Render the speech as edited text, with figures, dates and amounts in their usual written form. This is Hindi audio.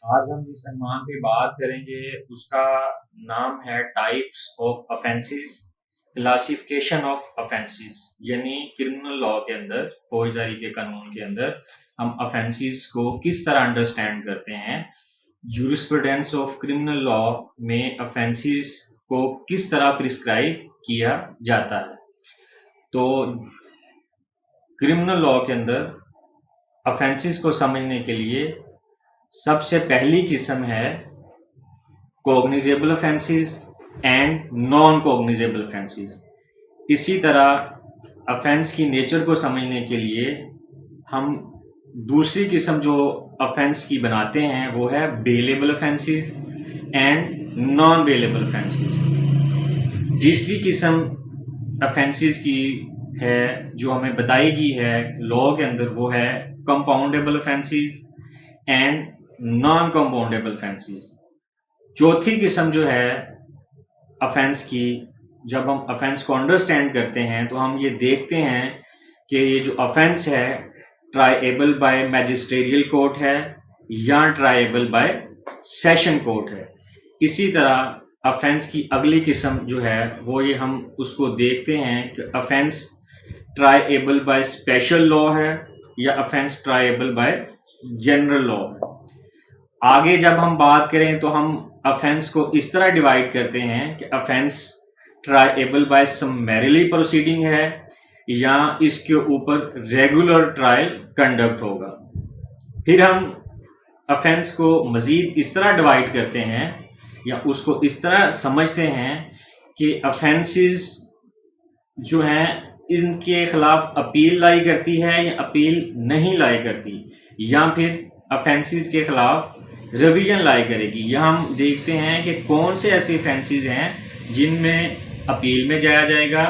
आज हम जिस अनुमान पे बात करेंगे उसका नाम है types of offences, classification of offences. यानी क्रिमिनल लॉ के अंदर, फौजदारी के कानून के अंदर हम ऑफेंसेस को किस तरह अंडरस्टैंड करते हैं। जूरिस्प्रूडेंस ऑफ क्रिमिनल लॉ में ऑफेंसेस को किस तरह प्रिस्क्राइब किया जाता है। तो क्रिमिनल लॉ के अंदर ऑफेंसेस को समझने के लिए सबसे पहली किस्म है cognizable offences and non cognizable offences. इसी तरह ऑफेंस की नेचर को समझने के लिए हम दूसरी किस्म जो ऑफेंस की बनाते हैं वो है bailable offences and non bailable offences. तीसरी किस्म ऑफेंसेस की है जो हमें बताई गई है लॉ के अंदर, वो है compoundable offences and non compoundable offences. चौथी किस्म जो है ऑफेंस की, जब हम ऑफेंस को अंडरस्टैंड करते हैं तो हम ये देखते हैं कि ये जो ऑफेंस है ट्राइएबल बाय मैजिस्ट्रियल कोर्ट है या ट्राइएबल बाय सेशन कोर्ट है। इसी तरह ऑफेंस की अगली किस्म जो है वो ये हम उसको देखते हैं कि ऑफेंस ट्राइएबल बाय स्पेशल लॉ है या ऑफेंस ट्राइएबल बाय जनरल लॉ है। आगे जब हम बात करें तो हम ऑफेंस को इस तरह डिवाइड करते हैं कि ऑफेंस ट्राइएबल बाय समरीली प्रोसीडिंग है या इसके ऊपर रेगुलर ट्रायल कंडक्ट होगा। फिर हम ऑफेंस को मजीद इस तरह डिवाइड करते हैं या उसको इस तरह समझते हैं कि ऑफेंसेस जो हैं इनके खिलाफ अपील लाई करती है या अपील नहीं लाई करती, या फिर ऑफेंसेस के खिलाफ रिवीजन लाई करेगी। या हम देखते हैं कि कौन से ऐसे ऑफेंसेस हैं जिनमें अपील में जाया जाएगा